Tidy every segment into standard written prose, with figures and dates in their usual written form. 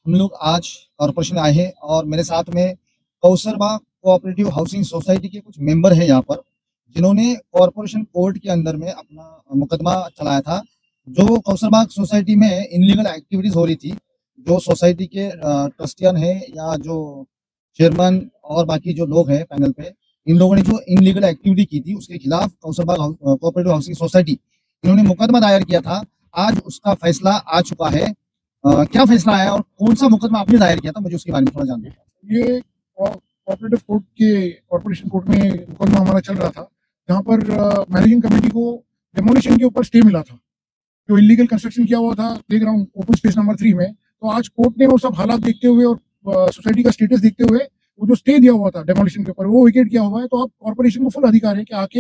हम लोग आज कॉरपोरेशन आए हैं और मेरे साथ में कौसरबाग कोऑपरेटिव हाउसिंग सोसाइटी के कुछ मेंबर हैं यहाँ पर, जिन्होंने कॉरपोरेशन कोर्ट के अंदर में अपना मुकदमा चलाया था। जो कौसरबाग सोसाइटी में इनलीगल एक्टिविटीज हो रही थी, जो सोसाइटी के ट्रस्टियन है या जो चेयरमैन और बाकी जो लोग हैं पैनल पे, इन लोगों ने जो इनलीगल एक्टिविटी की थी उसके खिलाफ कौसरबाग कोऑपरेटिव हाउसिंग सोसाइटी इन्होंने मुकदमा दायर किया था। आज उसका फैसला आ चुका है। क्या फैसला आया और कौन सा मुकदमा आपने दायर किया था, मुझे उसके बारे में थोड़ा जानना है। ये कोऑपरेटिव कोर्ट के कॉर्पोरेशन कोर्ट में मुकदमा हमारा चल रहा था, जहाँ पर मैनेजिंग कमेटी को डेमोलिशन के ऊपर स्टे मिला था। जो इलीगल कंस्ट्रक्शन किया हुआ था प्लेग्राउंड ओपन स्पेस नंबर 3 में, तो आज कोर्ट ने वो सब हालात देखते हुए और सोसाइटी का स्टेटस देखते हुए वो जो स्टे दिया हुआ था डेमोलिशन के ऊपर, वो विकेट किया हुआ है। तो अब कॉर्पोरेशन को फुल अधिकार है कि आके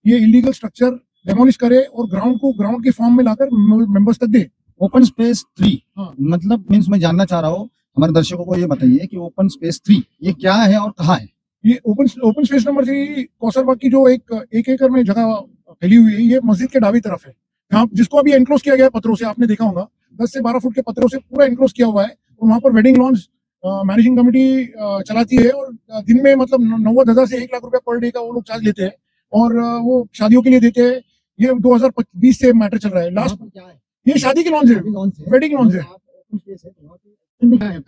ये इलीगल स्ट्रक्चर डेमोलिश करे और ग्राउंड को ग्राउंड के फॉर्म में लाकर मेंबर्स तक दे। ओपन स्पेस 3 हाँ, मतलब मीन्स मैं जानना चाह रहा हूँ, हमारे दर्शकों को ये बताइए कि ओपन स्पेस 3 ये क्या है और कहाँ है। ये ओपन स्पेस नंबर 3 कौसरबाग की जो एक एकड़ में जगह फैली हुई है, ये मस्जिद के दावी तरफ है, जहाँ जिसको अभी एनक्लोज किया गया है पत्थरों से। आपने देखा होगा 10 से 12 फुट के पत्थरों से पूरा एनक्लोज किया हुआ है। और वहाँ पर वेडिंग लॉन्स मैनेजिंग कमेटी चलाती है और दिन में मतलब 90,000 से 1 लाख रुपया पर डे का वो लोग चार्ज लेते हैं और वो शादियों के लिए देते हैं। ये 2020 से मैटर चल रहा है। लास्ट क्या है? ये शादी के लॉन्स है, वेडिंग लॉन्स है।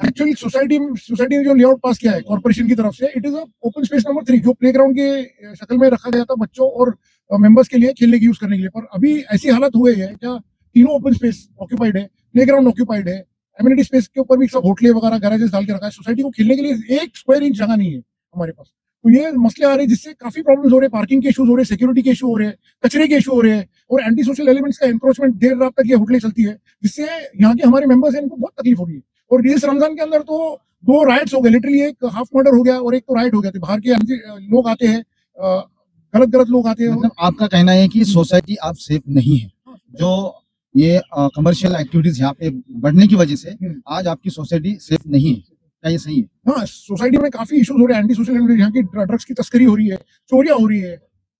एक्चुअली सोसाइटी ने जो लेआउट पास किया है कॉर्पोरेशन की तरफ से, it is open space number 3 जो प्लेग्राउंड के शक्ल में रखा गया था बच्चों और मेंबर्स के लिए खेलने की यूज करने के लिए। पर अभी ऐसी हालत हुई है क्या, तीनों ओपन स्पेस ऑक्यूपाइड है, प्लेग्राउंड ऑक्यूपाइड है, एमिनिटी स्पेस के ऊपर भी सब होटलें वगैरह गैराजेस डाल के रखा है। सोसाइटी को खेलने के लिए 1 स्क्वायर इंच जगह नहीं है हमारे पास। तो ये मसले आ रहे हैं जिससे काफी प्रॉब्लम्स हो रहे हैं, पार्किंग के इश्यूज हो रहे हैं, सिक्योरिटी के इशू हो रहे हैं, कचरे के इशू हो रहे हैं और एंटी सोशल एलिमेंट्स का एनक्रोचमेंट देर रात तक ये होटलें चलती है, जिससे यहाँ के हमारे मेंबर्स हैं इनको बहुत तकलीफ हो रही है। और इस रमजान के अंदर तो 2 राइट्स हो गए, लिटरली एक हाफ मर्डर हो गया और एक तो राइट हो गया थे। बाहर के लोग आते हैं, गलत लोग आते हैं। मतलब आपका कहना है कि सोसाइटी अब सेफ नहीं है, जो ये कमर्शियल एक्टिविटीज यहाँ पे बढ़ने की वजह से आज आपकी सोसाइटी सेफ नहीं है, क्या ये सही है? हाँ, सोसाइटी में काफी इश्यूज हो रहे हैं, एंटी सोशल एलिमेंट, यहाँ की ड्रग्स की तस्करी हो रही है, चोरियां हो रही है,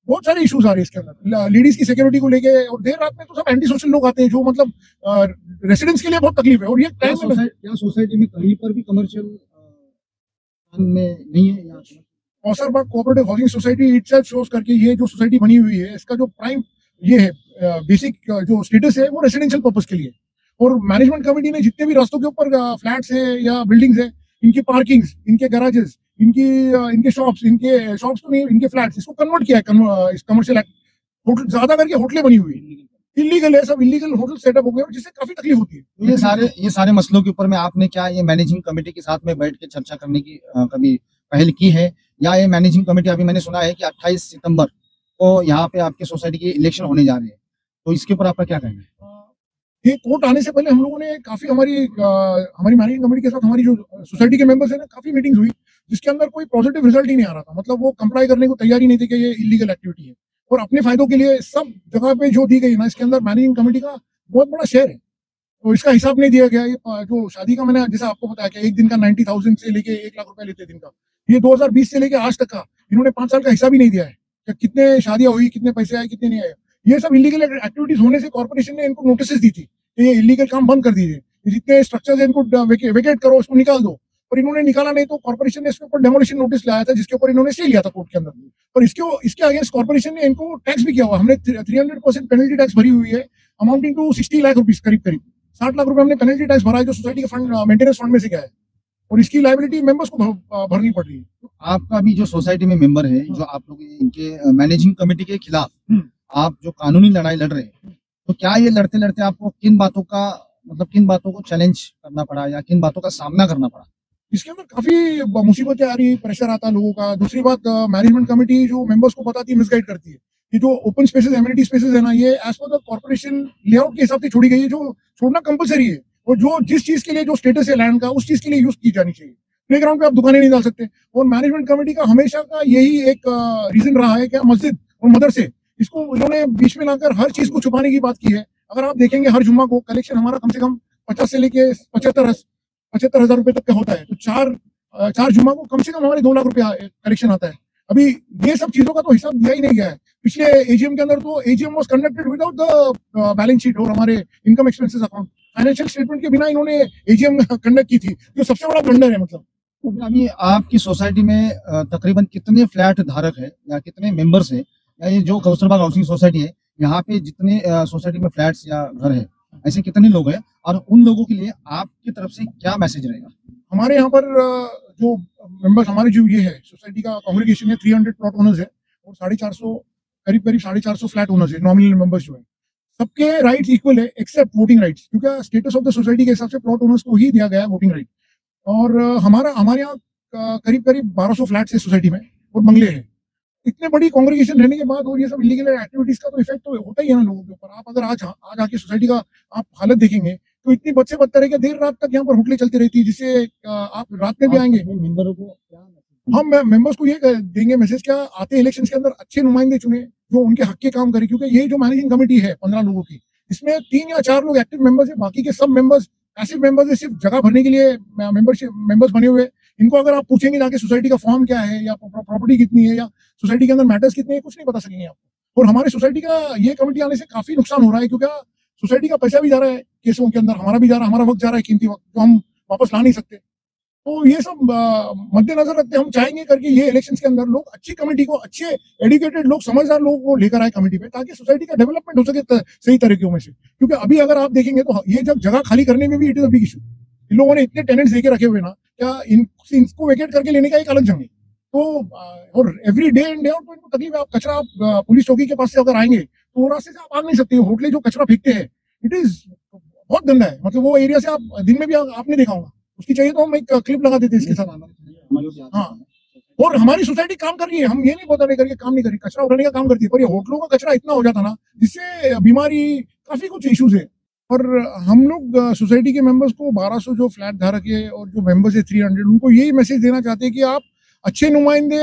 बहुत सारे इश्यूज आ रहे हैं इसके अंदर लेडीज की सिक्योरिटी को लेके। और देर रात में तो सब एंटी सोशल लोग आते हैं जो मतलब रेसिडेंट्स के लिए बहुत तकलीफ है। और ये क्या सोसाइटी में कहीं पर भी कमर्शियल में नहीं है या Kausarbagh cooperative housing society itself shows करके ये जो सोसाइटी बनी हुई है, इसका जो प्राइम ये है बेसिक जो स्टेटस है वो रेसिडेंशियल पर्पस के लिए। और मैनेजमेंट कमेटी ने जितने भी रास्तों के ऊपर फ्लैट्स है या बिल्डिंग्स है, इनकी पार्किंग्स, इनके गैराजेस, इनके शॉप्स तो नहीं, इनके फ्लैट्स, इसको कन्वर्ट किया है कमर्शियल होटल, ज्यादा करके होटलें बनी हुई है। इलीगल है, सब इलीगल होटल सेटअप हो गए और जिससे काफी तकलीफ होती है। ये सारे मसलों के ऊपर में आपने क्या ये मैनेजिंग कमेटी के साथ में बैठ के चर्चा करने की कभी पहल की है, या ये मैनेजिंग कमेटी, अभी मैंने सुना है कि 28 सितंबर को यहाँ पे आपके सोसाइटी के इलेक्शन होने जा रहे हैं, तो इसके ऊपर आपका क्या कहना है? ये कोर्ट आने से पहले हम लोगों ने काफी हमारी मैनेजिंग कमेटी के साथ हमारी जो सोसाइटी के मेंबर्स हैं ना, काफी मीटिंग्स हुई, जिसके अंदर कोई पॉजिटिव रिजल्ट ही नहीं आ रहा था। मतलब वो कंप्लाई करने को तैयार ही नहीं थे कि ये इलीगल एक्टिविटी है। और अपने फायदों के लिए सब जगह पे जो दी गई ना, इसके अंदर मैनेजिंग कमेटी का बहुत बड़ा शेयर है। तो इसका हिसाब नहीं दिया गया। ये जो शादी का मैंने जैसा आपको बताया कि एक दिन का 90,000 से लेके 1 लाख रुपया लेते दिन का, ये 2020 से लेके आज तक का इन्होंने 5 साल का हिसाब ही नहीं दिया है कि कितने शादियां हुई, कितने पैसे आए, कितने नहीं आए। ये सब इलीगल एक्टिविटीज होने से कॉर्पोरेशन ने इनको नोटिस दी थी कि ये इलीगल काम बंद कर दीजिए, जितने स्ट्रक्चर्स इनको वेकेट करो, उसको निकाल दो। और इन्होंने निकाला नहीं तो कॉर्पोरेशन ने इसके ऊपर डेमोलिशन नोटिस लाया था, जिसके ऊपर इन्होंने स्टे लिया था कोर्ट के अंदर। और इसके अगेंस्ट कॉर्पोरेशन ने इनको टैक्स भी किया हुआ। हमने 300% पेनल्टी टैक्स भरी हुई है, अमाउंटिंग टू 60 लाख रुपीज, करीब 60 लाख रुपए हमने पेनल्टी टैक्स भरा है, जो सोसाइटी के फंड मेंटेनेंस फंड में से गया है। और इसकी लायबिलिटी मेंबर्स को भरनी पड़ रही है। तो आपका भी जो सोसाइटी में मेंबर है, जो आप लोग इनके मैनेजिंग कमेटी के खिलाफ आप जो कानूनी लड़ाई लड़ रहे हैं, तो क्या ये लड़ते लड़ते आपको किन बातों को चैलेंज करना पड़ा या किन बातों का सामना करना पड़ा? इसके अंदर काफी मुसीबतें आ रही, प्रेशर आता है लोगों का। दूसरी बात, मैनेजमेंट कमेटी जो मेंबर्स को बताती है, मिसगाइड करती है। कि जो ओपन स्पेसेस, एमिनिटी स्पेसेस है ना, ये as per the corporation layout के हिसाब से छोड़ी गई है, जो छोड़ना कंपलसरी है। और जो जिस चीज के लिए जो स्टेटस है लैंड का, उस चीज के लिए यूज की जानी चाहिए। प्लेग्राउंड पे आप दुकानें नहीं डाल सकते। और मैनेजमेंट कमेटी का हमेशा का यही एक रीजन रहा है कि मस्जिद और मदरसे, इसको इन्होंने बीच में लाकर हर चीज को छुपाने की बात की है। अगर आप देखेंगे हर जुम्मा को कलेक्शन हमारा कम से कम 50 से लेके 75,000 रुपए तक का होता है। तो चार जुम्मा को कम से कम हमारे 2 लाख रुपया कलेक्शन आता है। अभी ये सब चीजों का तो हिसाब दिया ही नहीं गया है। पिछले एजीएम के अंदर तो AGM was conducted without the balance sheet और हमारे income expenses account. Financial statement के बिना इन्होंने एजीएम कंडक्ट की थी, जो सबसे बड़ा ब्लंडर है। मतलब तो फिर अभी आपकी सोसाइटी में तकरीबन कितने फ्लैट धारक है या कितने मेंबर्स हैं, या ये जो कौसरबाग हाउसिंग सोसाइटी है यहाँ पे जितने सोसाइटी में फ्लैट्स या घर है, ऐसे कितने लोग हैं, और उन लोगों के लिए आपकी तरफ से क्या मैसेज रहेगा? हमारे यहाँ पर जो मेंबर्स, हमारे जो ये है सोसाइटी का कांग्रेगेशन है, 300 प्लॉट ओनर्स है और 450 करीब 450 फ्लैट ओनर्स है, नॉमिनल मेंबर्स जो है। सबके राइट्स इक्वल है एक्सेप्ट वोटिंग राइट्स, क्योंकि स्टेटस ऑफ द सोसाइटी के हिसाब से प्लॉट ओनर्स को ही दिया गया है वोटिंग राइट। और हमारे यहाँ करीब 1200 फ्लैट्स है सोसाइटी में और बंगले हैं। इतने बड़ी कांग्रेगेशन रहने के बाद और ये सब इलीगल एक्टिविटीज का तो इफेक्ट तो होता ही है ना लोगों के ऊपर। आप अगर आज आके सोसाइटी का आप हालत देखेंगे तो इतनी बद से बदतर है कि देर रात तक यहाँ पर होटलें चलती रहती है, जिससे आप रात में भी आएंगे। मेंबरों को क्या हम मेंबर्स को ये देंगे मैसेज, क्या आते इलेक्शन के अंदर अच्छे नुमाइंदे चुने जो उनके हक के काम करे, क्योंकि ये जो मैनेजिंग कमेटी है 15 लोगों की, इसमें 3 या 4 लोग एक्टिव मेंबर्स है, बाकी के सब मेंबर्स पैसिव मेंबर्स है, सिर्फ जगह भरने के लिए मेंबर्स बने हुए। इनको अगर आप पूछेंगे जाके सोसाइटी का फॉर्म क्या है या प्रॉपर्टी कितनी है या सोसाइटी के अंदर मैटर्स कितने हैं, कुछ नहीं बता सकेंगे आपको। और हमारे सोसाइटी का ये कमेटी आने से काफी नुकसान हो रहा है, क्योंकि सोसाइटी का पैसा भी जा रहा है केसों के अंदर, हमारा भी जा रहा है, हमारा वक्त जा रहा है, कीमती वक्त जो हम वापस ला नहीं सकते। तो ये सब मद्देनजर रखते हम चाहेंगे करके ये इलेक्शंस के अंदर लोग अच्छी कमेटी को, अच्छे एजुकेटेड लोग, समझदार लोग को लेकर आए कमेटी पे, ताकि सोसाइटी का डेवलपमेंट हो सके सही तरीके में से। क्योंकि अभी अगर आप देखेंगे तो ये जब जगह खाली करने में भी it is a big issue. इन लोगों ने इतने टेनेंट्स देके रखे हुए ना, क्या इनको वेकेट करके लेने का एक अलग जंग है। तो और every day in day out इनको तकलीफ है। आप कचरा, आप पुलिस चौकी के पास से अगर आएंगे तो वो रास्ते से आप आ नहीं सकते। होटलें जो कचरा फेंकते हैं, इट इज बहुत गंदा है। मतलब वो एरिया से आप दिन में भी आपने देखा होगा। उसकी चाहिए तो हम एक क्लिप लगा देते हैं इसके साथ। हाँ, और हमारी सोसाइटी काम कर रही है, हम ये नहीं बता रहे करके काम नहीं कर रही, कचरा उठाने का काम करती है, पर ये होटलों का कचरा इतना हो जाता ना, जिससे बीमारी, काफी कुछ इश्यूज है। और हम लोग सोसाइटी के मेंबर्स को 1200 जो फ्लैट धारक है और जो मेंबर्स है 300, उनको यही मैसेज देना चाहते हैं कि आप अच्छे नुमाइंदे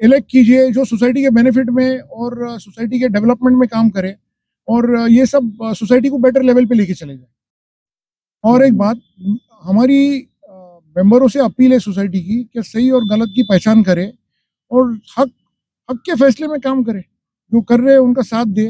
इलेक्ट कीजिए जो सोसाइटी के बेनिफिट में और सोसाइटी के डेवलपमेंट में काम करे, और ये सब सोसाइटी को बेटर लेवल पे लेके चले जाए। और एक बात, हमारी मेंबरों से अपील है सोसाइटी की कि सही और गलत की पहचान करे और हक के फैसले में काम करे, जो कर रहे हैं उनका साथ दे।